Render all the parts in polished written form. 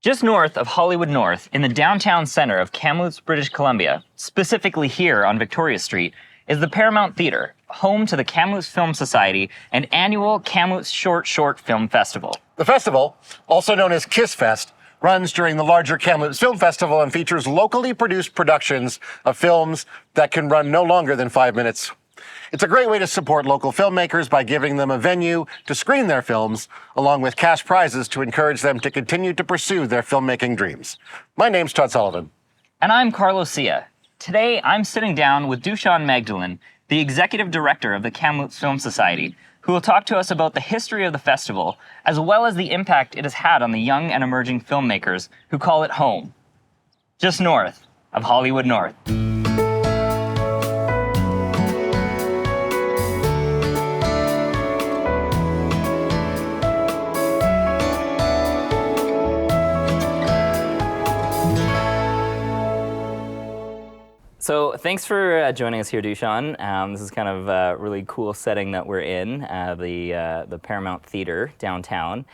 Just north of Hollywood North, in the downtown center of Kamloops, British Columbia, specifically here on Victoria Street, is the Paramount Theatre, home to the Kamloops Film Society and annual Kamloops Short Film Festival. The festival, also known as Kiss Fest, runs during the larger Kamloops Film Festival and features locally produced productions of films that can run no longer than 5 minutes. It's a great way to support local filmmakers by giving them a venue to screen their films, along with cash prizes to encourage them to continue to pursue their filmmaking dreams. My name's Todd Sullivan. And I'm Carlos Sia. Today, I'm sitting down with Dushan Magdalene, the executive director of the Kamloops Film Society, who will talk to us about the history of the festival, as well as the impact it has had on the young and emerging filmmakers who call it home. Just north of Hollywood North. So thanks for joining us here, Dushan. This is kind of a really cool setting that we're in, the Paramount Theatre downtown.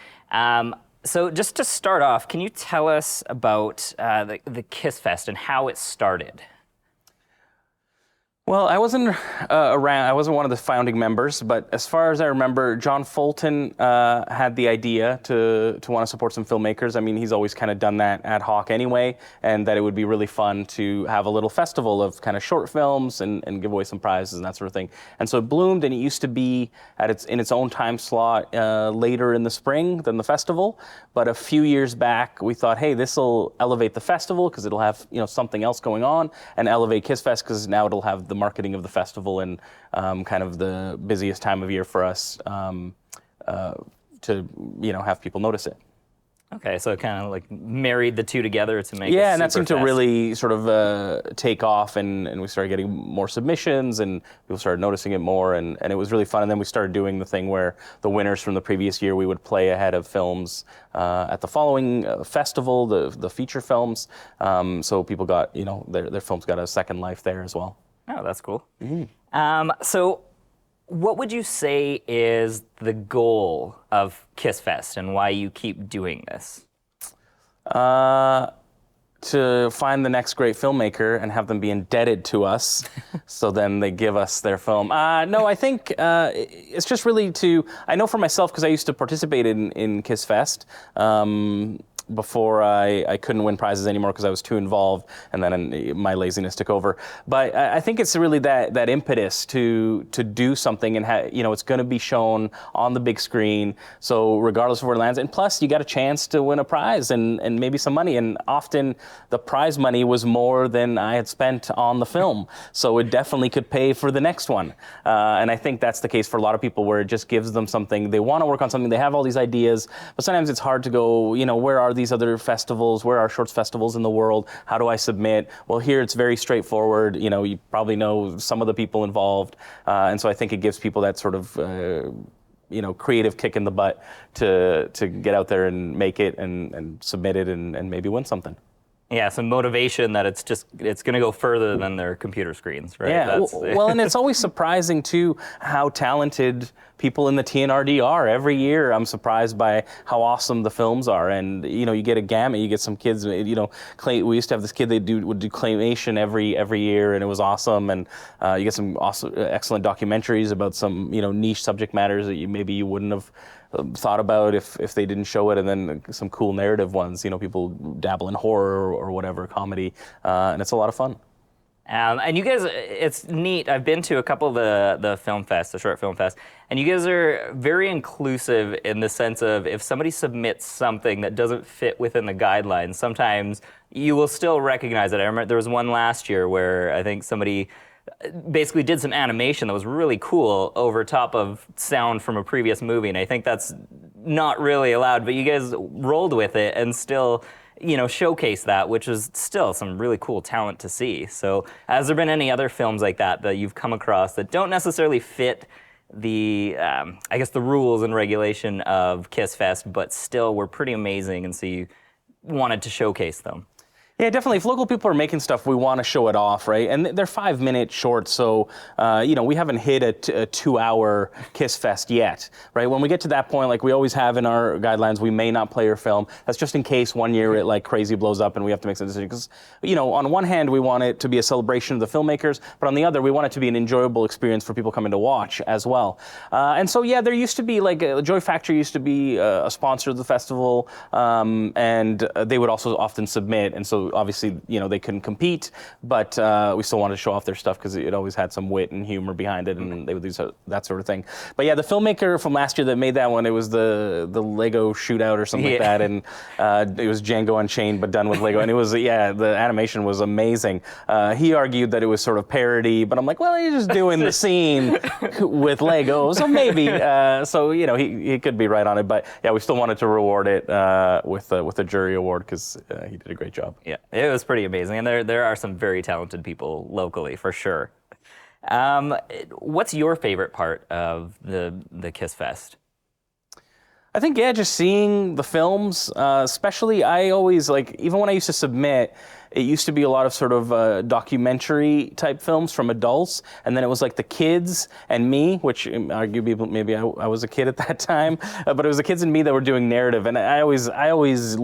So just to start off, can you tell us about the Kiss Fest and how it started? Well, I wasn't around. I wasn't one of the founding members, but as far as I remember, John Fulton had the idea to want to support some filmmakers. I mean, he's always kind of done that ad hoc anyway, and that it would be really fun to have a little festival of kind of short films and give away some prizes and that sort of thing. And so it bloomed, and it used to be in its own time slot later in the spring than the festival. But a few years back, we thought, hey, this will elevate the festival because it'll have something else going on, and elevate Kiss Fest because now it'll have the marketing of the festival and kind of the busiest time of year for us to have people notice it. Okay, so it kind of like married the two together to make it and that super seemed to fest. really sort of take off, and we started getting more submissions, and people started noticing it more, and it was really fun. And then we started doing the thing where the winners from the previous year, we would play ahead of films at the following festival, the feature films, so people got, their films got a second life there as well. Oh, that's cool. Mm-hmm. So what would you say is the goal of Kiss Fest and why you keep doing this? To find the next great filmmaker and have them be indebted to us, so then they give us their film. No, I think it's just really I know for myself, because I used to participate in Kiss Fest, before I couldn't win prizes anymore because I was too involved, and then my laziness took over. But I think it's really that impetus to do something, and it's going to be shown on the big screen. So regardless of where it lands, and plus you got a chance to win a prize and maybe some money. And often the prize money was more than I had spent on the film, so it definitely could pay for the next one. And I think that's the case for a lot of people, where it just gives them something. They want to work on something. They have all these ideas, but sometimes it's hard to go, where are these other festivals? Where are shorts festivals in the world? How do I submit? Well, here it's very straightforward. You probably know some of the people involved. And so I think it gives people that sort of, creative kick in the butt to get out there and make it and submit it and maybe win something. Yeah, some motivation that it's going to go further than their computer screens, right? Yeah, well, and it's always surprising, too, how talented people in the TNRD are. Every year, I'm surprised by how awesome the films are. And, you get a gamut. You get some kids, we used to have this kid, would do claymation every year, and it was awesome. And you get some awesome, excellent documentaries about some, niche subject matters that maybe you wouldn't have thought about if they didn't show it, and then some cool narrative ones. People dabble in horror or whatever, comedy, and it's a lot of fun. And you guys, it's neat. I've been to a couple of the film fest, the short film fest, and you guys are very inclusive in the sense of if somebody submits something that doesn't fit within the guidelines, sometimes you will still recognize it. I remember there was one last year where I think somebody basically did some animation that was really cool over top of sound from a previous movie, and I think that's not really allowed, but you guys rolled with it and still showcase that, which is still some really cool talent to see. So has there been any other films like that you've come across that don't necessarily fit the, the rules and regulation of Kiss Fest, but still were pretty amazing, and so you wanted to showcase them? Yeah, definitely. If local people are making stuff, we want to show it off, right? And they're 5-minute shorts, so we haven't hit a 2-hour Kiss Fest yet, right? When we get to that point, like we always have in our guidelines, we may not play your film. That's just in case one year it like crazy blows up and we have to make some decisions. Because on one hand, we want it to be a celebration of the filmmakers, but on the other, we want it to be an enjoyable experience for people coming to watch as well. And so yeah, there used to be like Joy Factory used to be a sponsor of the festival, and they would also often submit, and so obviously, they couldn't compete, but we still wanted to show off their stuff because it always had some wit and humor behind it, and they would do that sort of thing. But yeah, the filmmaker from last year that made that one, it was the Lego shootout or something like that, and it was Django Unchained, but done with Lego, and it was, the animation was amazing. He argued that it was sort of parody, but I'm like, well, you're just doing the scene with Lego, so maybe. He could be right on it, but yeah, we still wanted to reward it with a jury award because he did a great job. Yeah, it was pretty amazing, and there are some very talented people locally for sure. What's your favorite part of the Kiss Fest? I think, just seeing the films, especially I always, even when I used to submit, it used to be a lot of sort of documentary type films from adults, and then it was like the kids and me, which arguably maybe I was a kid at that time, but it was the kids and me that were doing narrative, and I always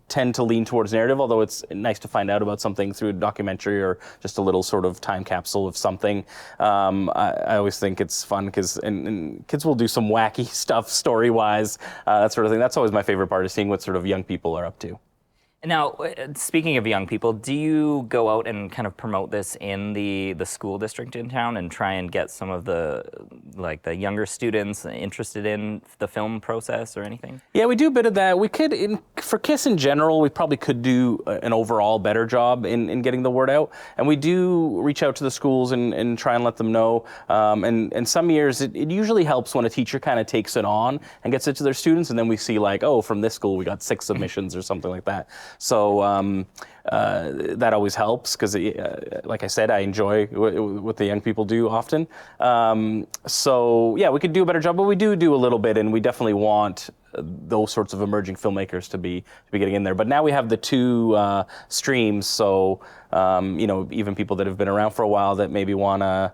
tend to lean towards narrative, although it's nice to find out about something through a documentary or just a little sort of time capsule of something. I always think it's fun because and kids will do some wacky stuff story-wise, that sort of thing. That's always my favorite part, is seeing what sort of young people are up to. Now, speaking of young people, do you go out and kind of promote this in the school district in town and try and get some of the younger students interested in the film process or anything? Yeah, we do a bit of that. We could, for KISS in general, we probably could do an overall better job in getting the word out. And we do reach out to the schools and try and let them know. And some years, it usually helps when a teacher kind of takes it on and gets it to their students. And then we see from this school, we got 6 submissions or something like that. So that always helps because, like I said, I enjoy what the young people do often. So yeah, we could do a better job, but we do a little bit, and we definitely want those sorts of emerging filmmakers to be getting in there. But now we have the 2 streams, so even people that have been around for a while that maybe want to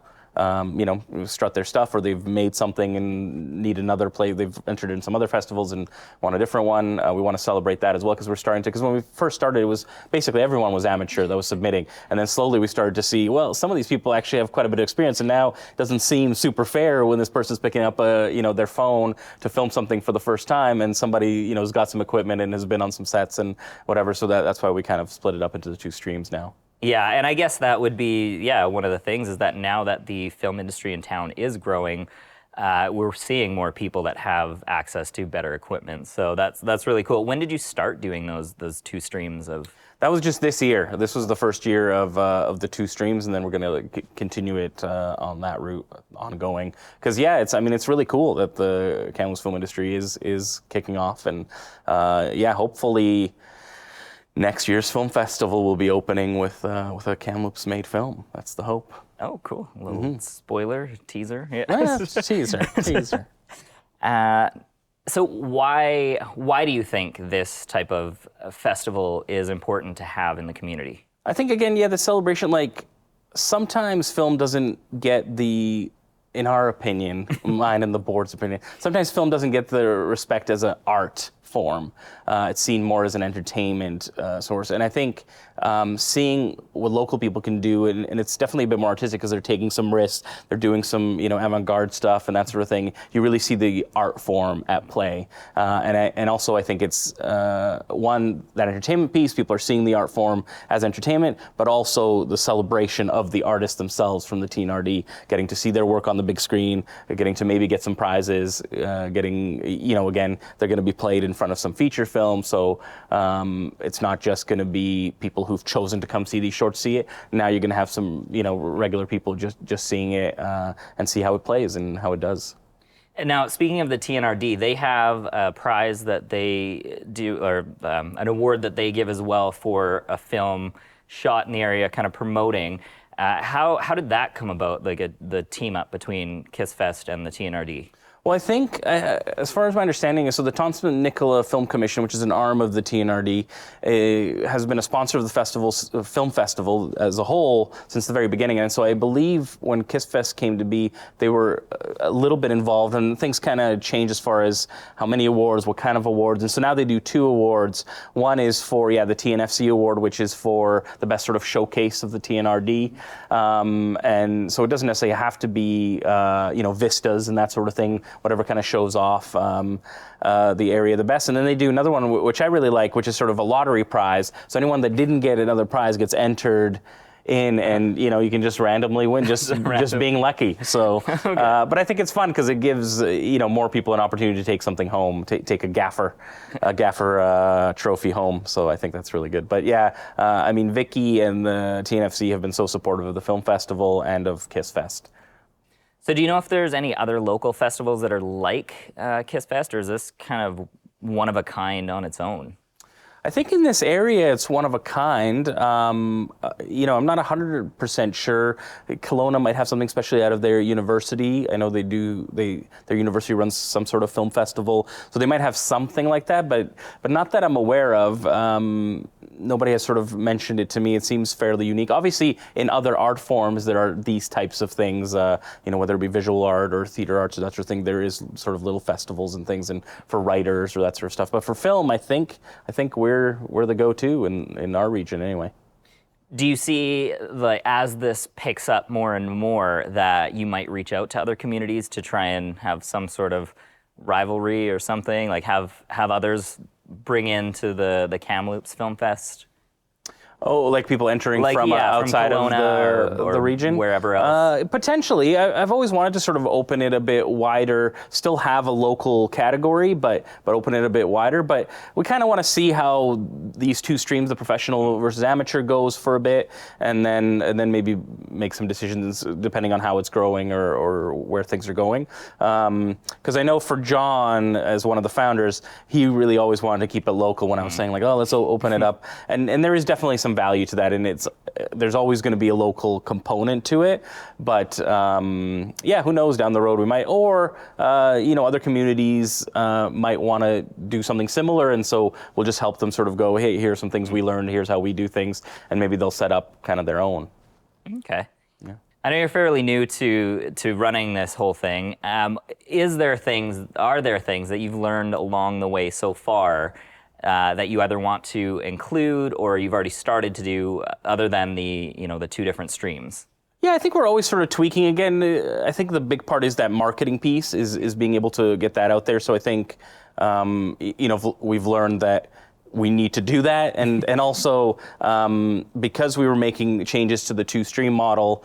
strut their stuff, or they've made something and need another play. They've entered in some other festivals and want a different one. We want to celebrate that as well because we're starting to, because when we first started, it was basically everyone was amateur that was submitting. And then slowly we started to see, well, some of these people actually have quite a bit of experience, and now it doesn't seem super fair when this person's picking up their phone to film something for the first time, and somebody, has got some equipment and has been on some sets and whatever. So that's why we kind of split it up into the 2 streams now. Yeah, and I guess that would be, one of the things is that now that the film industry in town is growing, we're seeing more people that have access to better equipment. So that's really cool. When did you start doing those 2 streams of? That was just this year. This was the first year of the 2 streams, and then we're going to continue it on that route ongoing. Because it's really cool that the Kamloops film industry is kicking off, and hopefully next year's film festival will be opening with a Kamloops-made film. That's the hope. Oh, cool. A little spoiler, teaser. Yeah, teaser. So why do you think this type of festival is important to have in the community? I think, again, the celebration, sometimes film doesn't get in our opinion, mine and the board's opinion, sometimes film doesn't get the respect as an art form. It's seen more as an entertainment source. And I think seeing what local people can do, and it's definitely a bit more artistic because they're taking some risks, they're doing some avant-garde stuff and that sort of thing. You really see the art form at play. And also I think it's one, that entertainment piece, people are seeing the art form as entertainment, but also the celebration of the artists themselves from the TNRD, getting to see their work on the big screen, getting to maybe get some prizes, again, they're going to be played in front of some feature film, so it's not just going to be people who've chosen to come see these shorts see it. Now you're going to have some, regular people just seeing it and see how it plays and how it does. And now, speaking of the TNRD, they have a prize that they do, or an award that they give as well for a film shot in the area, kind of promoting. How did that come about, the team up between Kiss Fest and the TNRD? Well, I think, as far as my understanding is, so the Thompson Nicola Film Commission, which is an arm of the TNRD, has been a sponsor of the film festival as a whole since the very beginning. And so I believe when Kiss Fest came to be, they were a little bit involved, and things kind of changed as far as how many awards, what kind of awards. And so now they do 2 awards. One is for, the TNFC award, which is for the best sort of showcase of the TNRD. And so it doesn't necessarily have to be, vistas and that sort of thing, whatever kind of shows off the area the best. And then they do another one, which I really like, which is sort of a lottery prize. So anyone that didn't get another prize gets entered in, and you can just randomly win, just being lucky. So, okay. But I think it's fun because it gives more people an opportunity to take something home, take a gaffer trophy home. So I think that's really good. But Vicky and the TNFC have been so supportive of the film festival and of Kiss Fest. So do you know if there's any other local festivals that are like Kiss Fest, or is this kind of one of a kind on its own? I think in this area it's one of a kind. I'm not 100% sure. Kelowna might have something especially out of their university. I know they do. Their university runs some sort of film festival, so they might have something like that, but not that I'm aware of. Nobody has sort of mentioned it to me. It seems fairly unique. Obviously, in other art forms, there are these types of things, whether it be visual art or theater arts or that sort of thing, there is sort of little festivals and things, and for writers or that sort of stuff. But for film, I think we're the go-to in our region anyway. Do you see, as this picks up more and more, that you might reach out to other communities to try and have some sort of rivalry or something, like have others bring into the Kamloops Film Fest? Oh, like people entering from outside from of the region? Wherever else? Potentially. I've always wanted to sort of open it a bit wider, still have a local category, but open it a bit wider. But we kind of want to see how these 2 streams, the professional versus amateur, goes for a bit, and then maybe make some decisions depending on how it's growing or where things are going. Because I know for John, as one of the founders, he really always wanted to keep it local when I was saying, let's open it up. And there is definitely some value to that, and there's always going to be a local component to it, but who knows, down the road we might, or other communities might want to do something similar, and so we'll just help them sort of go, hey, here's some things we learned, here's how we do things, and maybe they'll set up kind of their own. Okay. Yeah. I know you're fairly new to running this whole thing. Are there things that you've learned along the way so far that you either want to include or you've already started to do, other than the 2 different streams? Yeah, I think we're always sort of tweaking. Again, I think the big part is that marketing piece is being able to get that out there. So I think, we've learned that we need to do that, and also because we were making changes to the 2-stream model,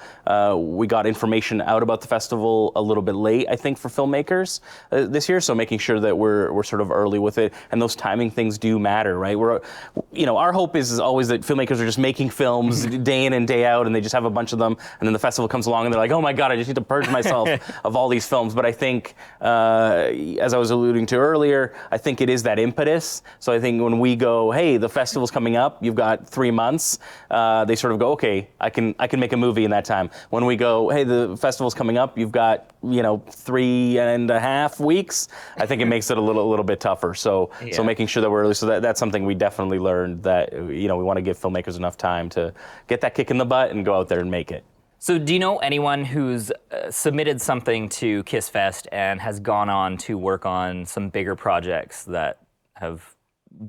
we got information out about the festival a little bit late, I think, for filmmakers this year. So making sure that we're sort of early with it, and those timing things do matter, right? Our hope is always that filmmakers are just making films day in and day out, and they just have a bunch of them, and then the festival comes along and they're like, oh my God, I just need to purge myself of all these films. But I think, as I was alluding to earlier, I think it is that impetus. So I think when we go, hey, the festival's coming up, you've got 3 months, they sort of go, okay, I can make a movie in that time. When we go, hey, the festival's coming up, you've got 3.5 weeks, I think it makes it a little bit tougher. So making sure that we're early, so that's something we definitely learned, that we want to give filmmakers enough time to get that kick in the butt and go out there and make it. So do you know anyone who's submitted something to Kiss Fest and has gone on to work on some bigger projects that have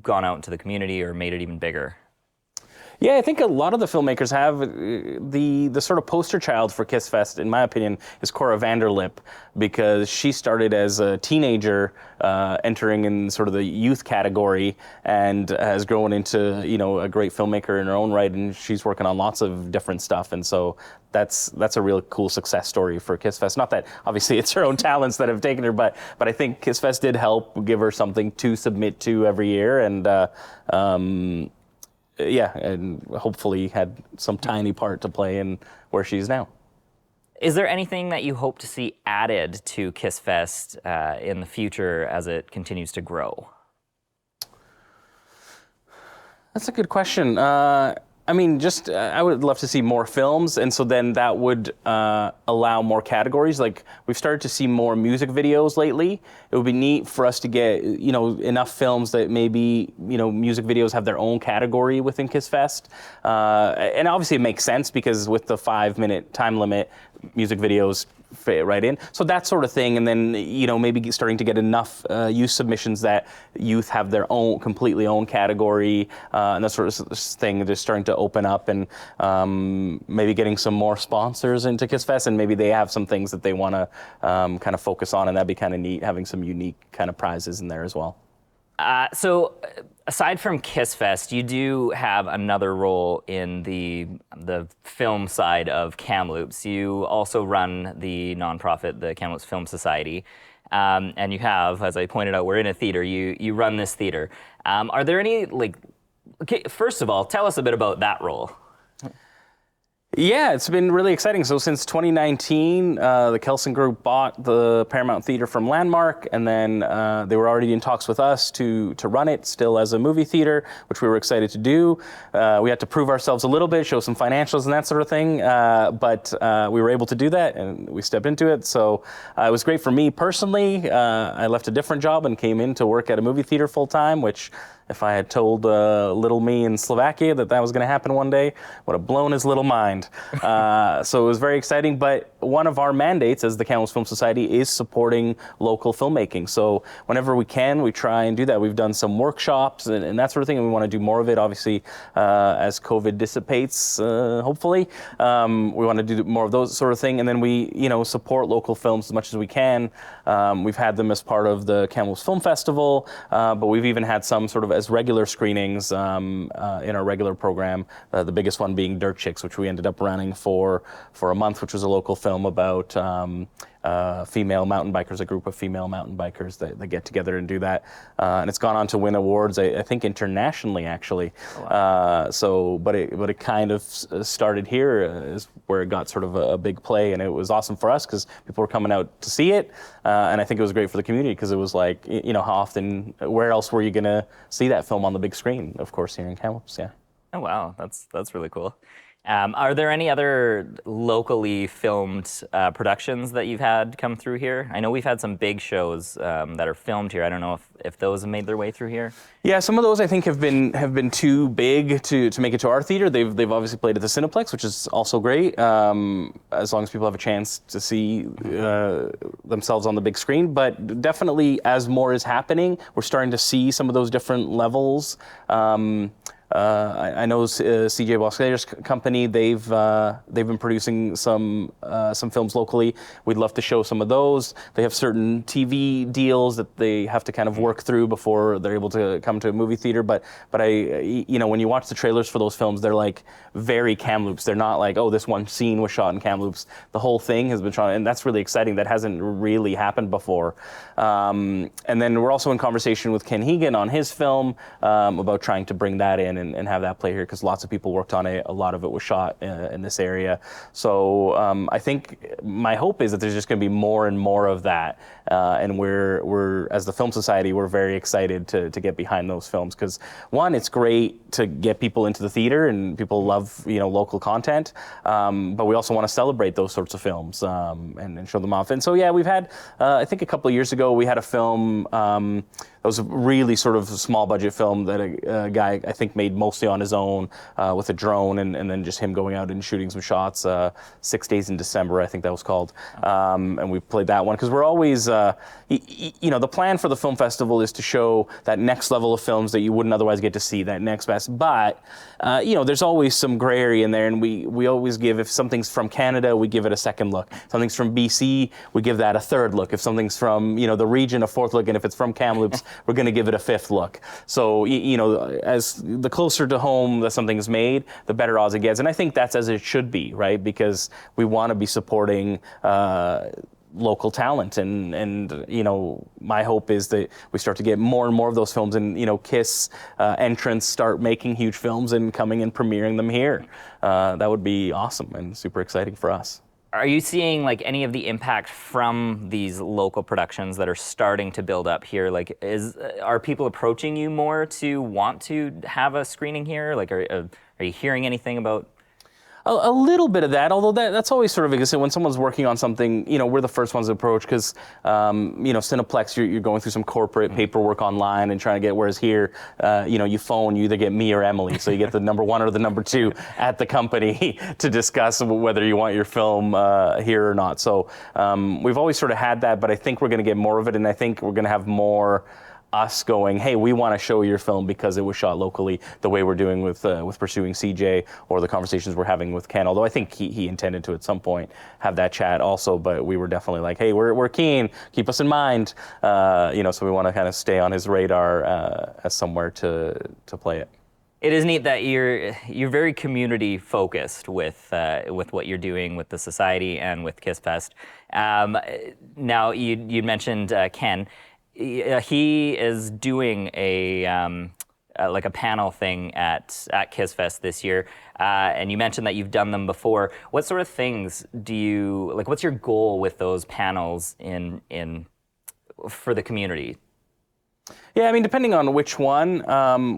gone out into the community or made it even bigger? Yeah, I think a lot of the filmmakers have. The sort of poster child for Kiss Fest, in my opinion, is Cora Vanderlip, because she started as a teenager, entering in sort of the youth category, and has grown into a great filmmaker in her own right, and she's working on lots of different stuff, and so that's a real cool success story for Kiss Fest. Not that obviously it's her own talents that have taken her, but I think Kiss Fest did help give her something to submit to every year, and and hopefully had some tiny part to play in where she is now. Is there anything that you hope to see added to Kiss Fest in the future as it continues to grow? That's a good question. I mean, just I would love to see more films, and so then that would allow more categories. Like we've started to see more music videos lately. It would be neat for us to get enough films that maybe music videos have their own category within Kiss Fest, and obviously it makes sense because with the 5-minute time limit, music videos fit right in. So that sort of thing, and then maybe starting to get enough youth submissions that youth have their own completely own category, and that sort of thing. Just starting to open up, and maybe getting some more sponsors into Kiss Fest, and maybe they have some things that they want to kind of focus on, and that'd be kind of neat having some unique kind of prizes in there as well. So, aside from Kiss Fest, you do have another role in the film side of Kamloops. You also run the nonprofit, the Kamloops Film Society, and you have, as I pointed out, we're in a theater. You run this theater. Are there any Okay, first of all, tell us a bit about that role. Yeah, it's been really exciting. So since 2019, the Kelson Group bought the Paramount Theater from Landmark, and then they were already in talks with us to run it still as a movie theater, which we were excited to do. We had to prove ourselves a little bit, show some financials and that sort of thing, but we were able to do that, and we stepped into it. So it was great for me personally. I left a different job and came in to work at a movie theater full time, which if I had told little me in Slovakia that was going to happen one day, would have blown his little mind. So it was very exciting. But one of our mandates as the Kamloops Film Society is supporting local filmmaking. So whenever we can, we try and do that. We've done some workshops and that sort of thing, and we want to do more of it, obviously, as COVID dissipates, hopefully. We want to do more of those sort of thing. And then we, support local films as much as we can. We've had them as part of the Kamloops Film Festival, but we've even had some sort of as regular screenings in our regular program, the biggest one being Dirt Chicks, which we ended up running for a month, which was a local film about female mountain bikers, a group of female mountain bikers that get together and do that. And it's gone on to win awards, I think internationally, actually. Oh, wow. But it kind of started here is where it got sort of a big play, and it was awesome for us because people were coming out to see it. And I think it was great for the community because it was like, how often, where else were you going to see that film on the big screen? Of course, here in Kamloops, yeah. Oh, wow. That's really cool. Are there any other locally filmed productions that you've had come through here? I know we've had some big shows that are filmed here. I don't know if those have made their way through here. Yeah, some of those I think have been too big to make it to our theater. They've obviously played at the Cineplex, which is also great, as long as people have a chance to see themselves on the big screen. But definitely, as more is happening, we're starting to see some of those different levels. I know CJ Boscader's company. They've been producing some films locally. We'd love to show some of those. They have certain TV deals that they have to kind of work through before they're able to come to a movie theater. But when you watch the trailers for those films, they're like very Kamloops. They're not like, oh, this one scene was shot in Kamloops. The whole thing has been shot, and that's really exciting. That hasn't really happened before. And then we're also in conversation with Ken Hegan on his film about trying to bring that in and have that play here because lots of people worked on it. A lot of it was shot in this area. So I think my hope is that there's just going to be more and more of that. And we're as the Film Society, we're very excited to get behind those films because one, it's great to get people into the theater and people love local content. But we also want to celebrate those sorts of films and show them off. And so yeah, we've had I think a couple of years ago we had a film. It was a really sort of small budget film that a guy I think made mostly on his own with a drone and then just him going out and shooting some shots. 6 Days in December, I think that was called. And we played that one because we're always, the plan for the film festival is to show that next level of films that you wouldn't otherwise get to see, that next best. But, there's always some gray area in there, and we always give, if something's from Canada, we give it a second look. If something's from BC, we give that a third look. If something's from, the region, a fourth look, and if it's from Kamloops, we're going to give it a fifth look. So, as the closer to home that something is made, the better odds it gets. And I think that's as it should be, right? Because we want to be supporting local talent. And my hope is that we start to get more and more of those films and, KISS entrants start making huge films and coming and premiering them here. That would be awesome and super exciting for us. Are you seeing any of the impact from these local productions that are starting to build up here? Are people approaching you more to want to have a screening here? Are Are you hearing anything about? A little bit of that, although that's always sort of existed when someone's working on something. We're the first ones to approach because, Cineplex, you're going through some corporate paperwork online and trying to get. Whereas here, you phone, you either get me or Emily, so you get the number one or the number two at the company to discuss whether you want your film here or not. So we've always sort of had that, but I think we're going to get more of it, and I think we're going to have more us going, hey, we want to show your film because it was shot locally, the way we're doing with pursuing CJ, or the conversations we're having with Ken. Although I think he intended to at some point have that chat also, but we were definitely like, hey, we're keen, keep us in mind, so we want to kind of stay on his radar as somewhere to play it. It is neat that you're very community focused with what you're doing with the society and with KissFest. Now you mentioned Ken. He is doing a like a panel thing at KissFest this year, and you mentioned that you've done them before. What sort of things do you like? What's your goal with those panels in for the community? Yeah, I mean, depending on which one,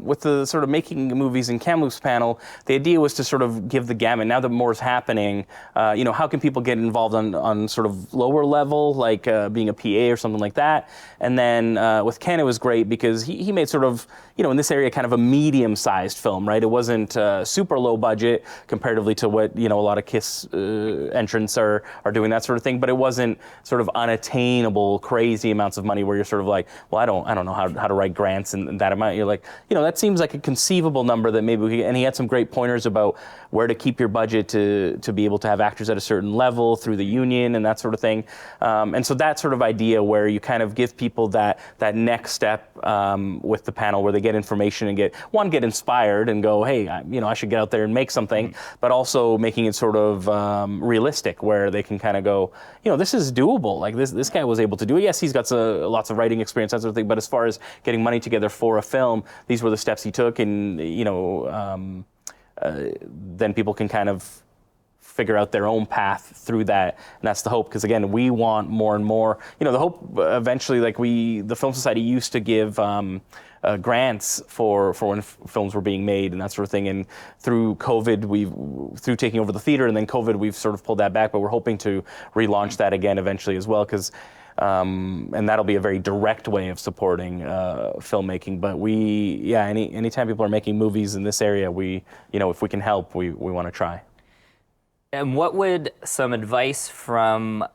with the sort of making movies in Kamloops panel, the idea was to sort of give the gamut. Now that more is happening, how can people get involved on sort of lower level, like being a PA or something like that? And then with Ken, it was great because he made sort of, in this area, kind of a medium-sized film, right? It wasn't super low budget comparatively to what, a lot of Kiss entrants are doing, that sort of thing. But it wasn't sort of unattainable, crazy amounts of money where you're sort of like, well, I don't know how to write grants and that amount. You're like, that seems like a conceivable number that maybe we could, and he had some great pointers about where to keep your budget to be able to have actors at a certain level through the union and that sort of thing. And so that sort of idea where you kind of give people that next step with the panel where they get information and get inspired and go, hey, I should get out there and make something, but also making it sort of realistic where they can kind of go, this is doable. Like this guy was able to do it. Yes, he's got lots of writing experience, that sort of thing, but as far as getting money together for a film, these were the steps he took, and then people can kind of figure out their own path through that, and that's the hope. Because again, we want more and more. The hope eventually, like the Film Society used to give grants for when films were being made and that sort of thing. And through COVID, through taking over the theater, and then COVID, we've sort of pulled that back. But we're hoping to relaunch that again eventually as well, because. And that'll be a very direct way of supporting filmmaking. But anytime people are making movies in this area, if we can help, we want to try. And what would some advice from,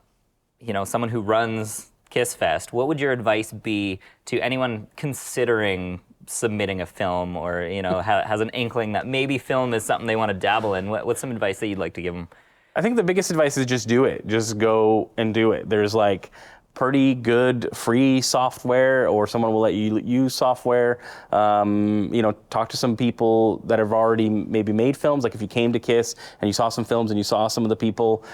someone who runs KissFest, what would your advice be to anyone considering submitting a film, or has an inkling that maybe film is something they want to dabble in? What's some advice that you'd like to give them? I think the biggest advice is just do it. Just go and do it. There's pretty good free software, or someone will let you use software. Talk to some people that have already maybe made films. Like if you came to KISS and you saw some films and you saw some of the people,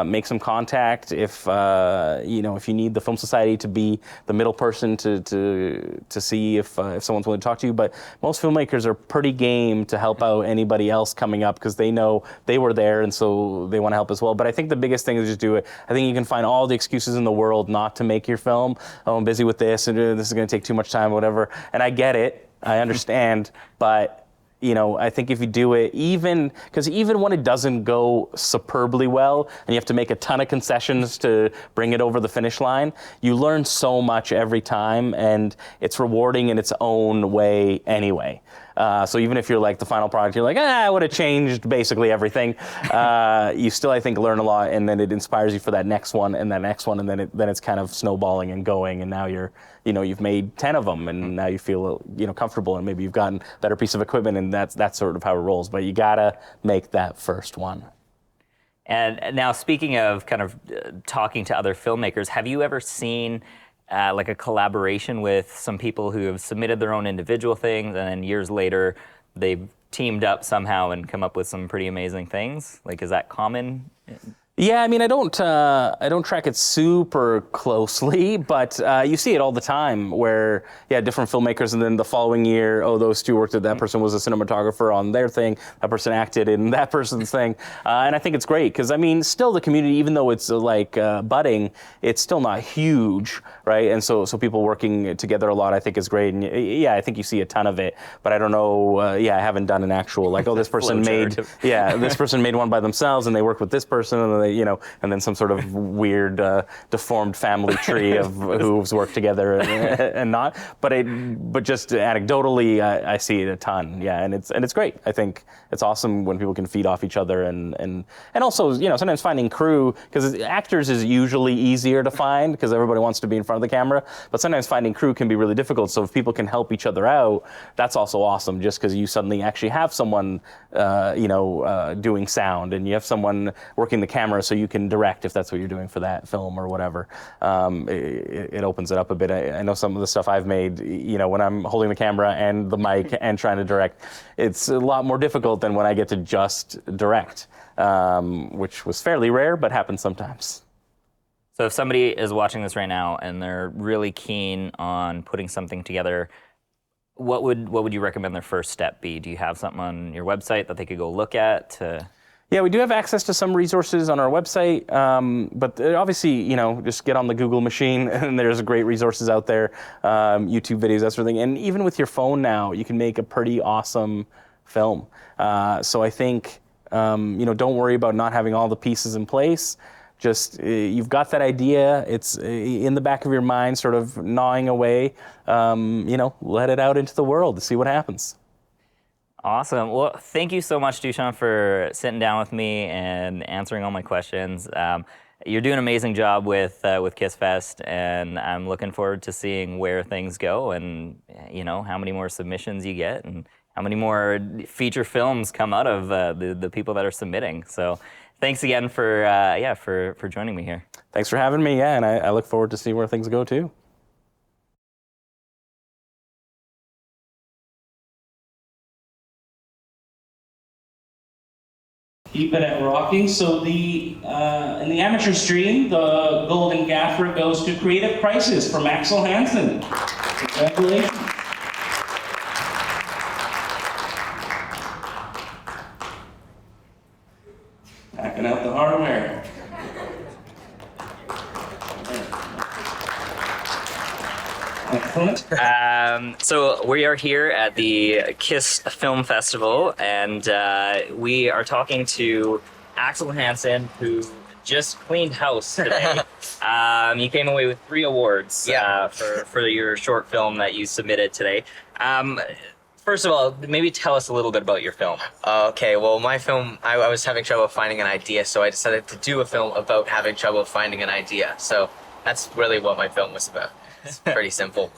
make some contact. If you need the Film Society to be the middle person to see if someone's willing to talk to you. But most filmmakers are pretty game to help out anybody else coming up because they know they were there and so they want to help as well. But I think the biggest thing is just do it. I think you can find all the excuses in the world not to make your film. Oh, I'm busy with this, and this is going to take too much time, whatever. And I get it, I understand, but I think if you do it, even when it doesn't go superbly well, and you have to make a ton of concessions to bring it over the finish line, you learn so much every time, and it's rewarding in its own way anyway. So even if you're like the final product, you're like, I would have changed basically everything. You still, I think, learn a lot, and then it inspires you for that next one and that next one, and then it's kind of snowballing and going, and now you've made 10 of them, and now you feel comfortable, and maybe you've gotten a better piece of equipment, and that's sort of how it rolls. But you gotta make that first one. And now, speaking of kind of talking to other filmmakers, have you ever seen like a collaboration with some people who have submitted their own individual things, and then years later they've teamed up somehow and come up with some pretty amazing things? Like, is that common? Yeah, I mean, I don't track it super closely, but you see it all the time where, different filmmakers, and then the following year, those two worked at that person was a cinematographer on their thing, that person acted in that person's thing, and I think it's great because, I mean, still the community, even though it's budding, it's still not huge. right? And so people working together a lot, I think, is great. And yeah, I think you see a ton of it, but I don't know. I haven't done an actual like, oh, this person made, this person made one by themselves, and they worked with this person, and they, and then some sort of weird deformed family tree of who's worked together and not. But just anecdotally, I see it a ton. Yeah, and it's great. I think it's awesome when people can feed off each other, and also sometimes finding crew, because actors is usually easier to find because everybody wants to be in front of the camera, but sometimes finding crew can be really difficult. So if people can help each other out, that's also awesome, just because you suddenly actually have someone doing sound, and you have someone working the camera, so you can direct if that's what you're doing for that film or whatever. It opens it up a bit. I know some of the stuff I've made, when I'm holding the camera and the mic and trying to direct, it's a lot more difficult than when I get to just direct, which was fairly rare, but happens sometimes. So if somebody is watching this right now and they're really keen on putting something together, what would you recommend their first step be? Do you have something on your website that they could go look at? Yeah, we do have access to some resources on our website, but obviously, just get on the Google machine, and there's great resources out there, YouTube videos, that sort of thing. And even with your phone now, you can make a pretty awesome film. So I think, don't worry about not having all the pieces in place. Just, you've got that idea, it's in the back of your mind, sort of gnawing away, let it out into the world to see what happens. Awesome. Well, thank you so much, Dusan, for sitting down with me and answering all my questions. You're doing an amazing job with KissFest, and I'm looking forward to seeing where things go, and how many more submissions you get, and how many more feature films come out of the people that are submitting. So, thanks again for joining me here. Thanks for having me. Yeah, and I look forward to see where things go too. Keeping it rocking. So in the amateur stream, the Golden Gaffer goes to Creative Crisis from Axel Hansen. Congratulations. Packing out the hardware. Excellent. So we are here at the KISS Film Festival, and we are talking to Axel Hansen, who just cleaned house today. You came away with 3 awards for your short film that you submitted today. First of all, maybe tell us a little bit about your film. Okay, well, my film, I was having trouble finding an idea, so I decided to do a film about having trouble finding an idea. So that's really what my film was about. It's pretty simple.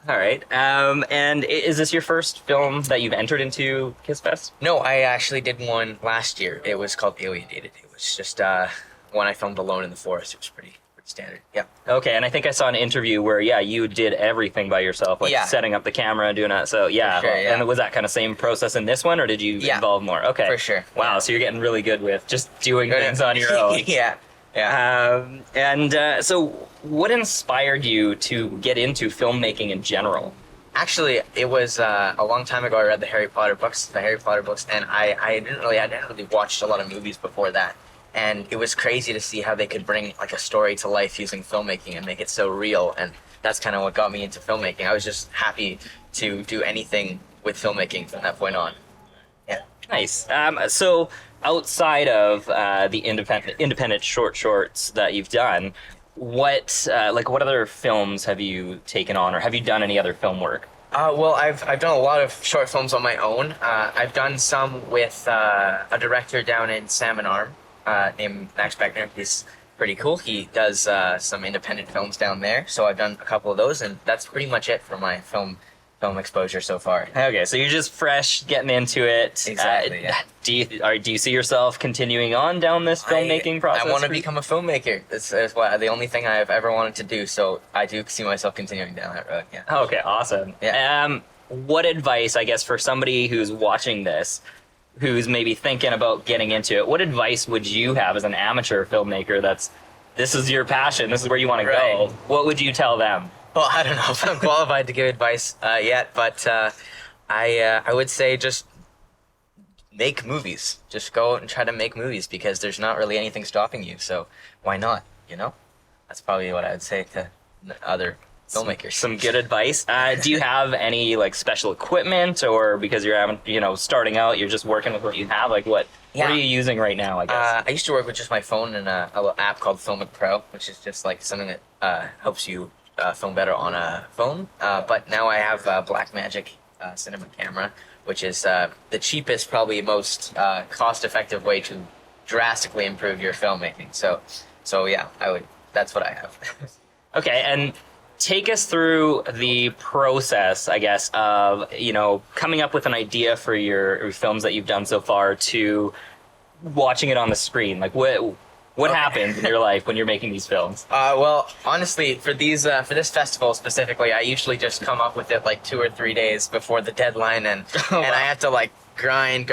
All right. And is this your first film that you've entered into KissFest? No, I actually did one last year. It was called Alienated. It was just one I filmed alone in the forest. It was pretty standard. Yeah. Okay, and I think I saw an interview where, you did everything by yourself, like setting up the camera and doing that. So, yeah. For sure, yeah. And was that kind of same process in this one, or did you involve more? Okay. For sure. Wow, Yeah. so you're getting really good with just doing things on your own. Yeah. So what inspired you to get into filmmaking in general? Actually, it was a long time ago. I read the Harry Potter books, and I hadn't really watched a lot of movies before that. And it was crazy to see how they could bring like a story to life using filmmaking and make it so real. And that's kind of what got me into filmmaking. I was just happy to do anything with filmmaking from that point on. Yeah. Nice. So outside of the independent shorts that you've done, what other films have you taken on, or have you done any other film work? Well, I've done a lot of short films on my own. I've done some with a director down in Salmon Arm named Max Beckner. He's pretty cool. He does some independent films down there. So I've done a couple of those, and that's pretty much it for my film exposure so far. Okay, so you're just fresh, getting into it. Exactly. Yeah. Do you see yourself continuing on down this filmmaking process? I want to become a filmmaker. That's the only thing I've ever wanted to do. So I do see myself continuing down that road. Yeah. Okay, awesome. Yeah. What advice, I guess, for somebody who's watching this, who's maybe thinking about getting into it, what advice would you have as an amateur filmmaker this is your passion, this is where you want to go? What would you tell them? Well, I don't know if I'm qualified to give advice yet, but I would say just make movies. Just go out and try to make movies, because there's not really anything stopping you. So why not? That's probably what I would say to other filmmakers. Some good advice. Do you have any like special equipment, or because you're starting out, you're just working with what you have? Like what Yeah. are you using right now? I guess. I used to work with just my phone and a little app called Filmic Pro, which is just like something that helps you film better on a phone. But now I have a Blackmagic cinema camera, which is the cheapest, probably most cost-effective way to drastically improve your filmmaking. So yeah, that's what I have. Okay, and take us through the process, I guess, of coming up with an idea for your films that you've done so far to watching it on the screen. Like what happens in your life when you're making these films? Well, honestly, for this festival specifically, I usually just come up with it like 2 or 3 days before the deadline, and I have to like grind.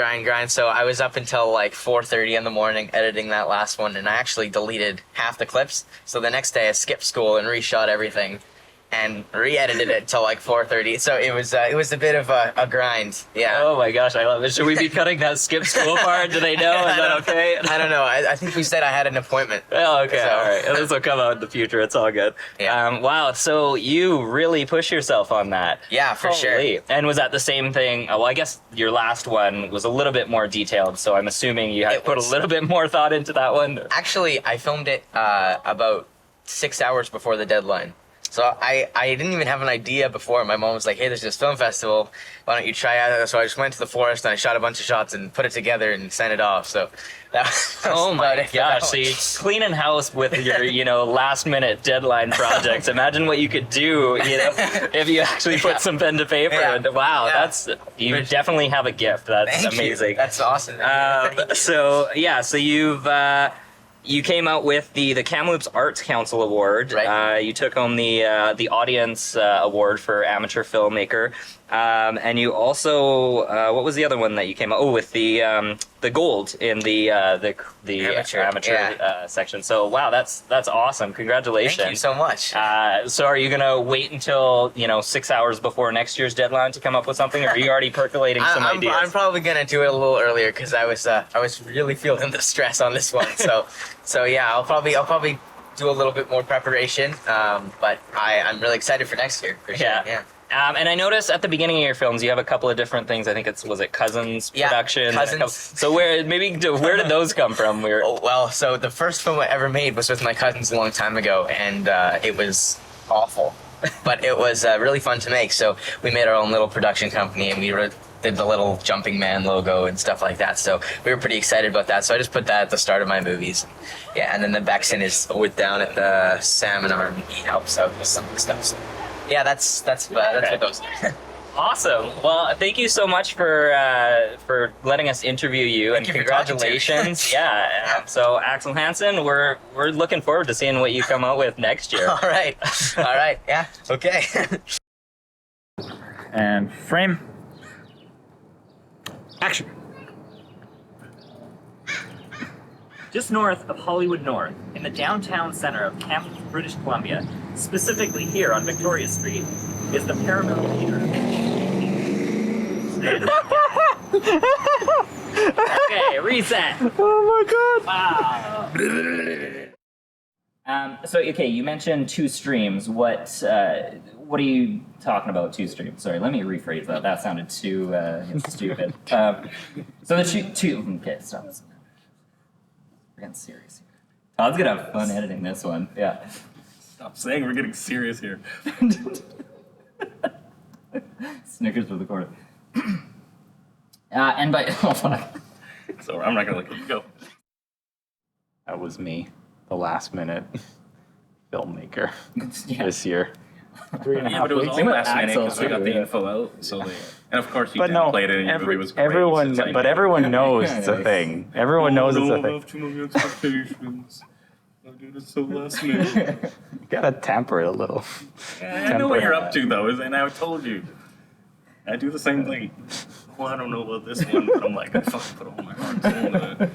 So I was up until like 4:30 in the morning editing that last one, and I actually deleted half the clips. So the next day I skipped school and reshot everything, and re-edited it till like 4:30. So it was a bit of a grind. Yeah. Oh my gosh, I love it. Should we be cutting that skip school part? Do they know? Is that okay? I don't know. I think we said I had an appointment. Oh, okay, So- all right. This will come out in the future. It's all good. Yeah. Wow, so you really push yourself on that. Yeah, for sure. Holy. And was that the same thing? Well, I guess your last one was a little bit more detailed, so I'm assuming you had It put a was. little bit more thought into that one. Actually, I filmed it about 6 hours before the deadline. So I didn't even have an idea before. My mom was like, hey, there's this film festival. Why don't you try out? So I just went to the forest and I shot a bunch of shots and put it together and sent it off. So that was Oh my about it for that gosh, so one. you're cleaning house with your last minute deadline projects. Imagine what you could do, if you actually put some pen to paper. Yeah. And wow, Yeah. you definitely have a gift. That's Thank you. amazing. That's awesome. Thank you. So you came out with the Kamloops Arts Council Award. Right. You took home the audience award for amateur filmmaker, and you also what was the other one that you came out? Oh, with the gold in the amateur yeah. section. So wow, that's awesome. Congratulations. Thank you so much. So are you gonna wait until 6 hours before next year's deadline to come up with something, or are you already percolating some ideas? I'm probably gonna do it a little earlier because I was really feeling the stress on this one. So yeah, I'll probably do a little bit more preparation. But I'm really excited for next year. For sure. Yeah. And I noticed at the beginning of your films, you have a couple of different things. I think was it Cousins Yeah, production? Cousins. So where did those come from? Oh, well, so the first film I ever made was with my cousins a long time ago, and it was awful. But it was really fun to make. So we made our own little production company, and we did the little Jumping Man logo and stuff like that. So we were pretty excited about that. So I just put that at the start of my movies. Yeah, and then the Bexon is with down at the Salmon Arm. He helps out with some of the stuff. So yeah, that's what those are. Awesome. Well, thank you so much for letting us interview you, and Thank you for talking to me. congratulations. Yeah. So Axel Hansen, we're looking forward to seeing what you come out with next year. All right. Yeah. Okay. And frame. Action. Just north of Hollywood North, in the downtown center of Kamloops, British Columbia, specifically here on Victoria Street, is the Paramount Theater. Okay, reset. Oh my god. Wow. Okay, you mentioned two streams. What are you talking about? Two streams. Sorry, let me rephrase that. That sounded too stupid. So the two. Okay, stop. We're getting serious here. Todd's gonna have fun editing this one. Yeah. Stop saying we're getting serious here. Snickers for the quarter. And by oh fuck. So I'm not gonna let you go. That was me, the last minute filmmaker Yeah. this year. 3.5 Yeah, but it was all Same with last minute Axel, because we got too, the yeah. info out. So they, and of course you But no, played it and your movie was great. everyone, so it's like, but everyone knows it's a thing. Everyone knows it's a thing. too many expectations. I do this so last minute. You gotta temper it a little. I know what you're up to though, and I told you. I do the same thing. Well, I don't know about this one, but I'm like, I fucking put all my heart and soul into it.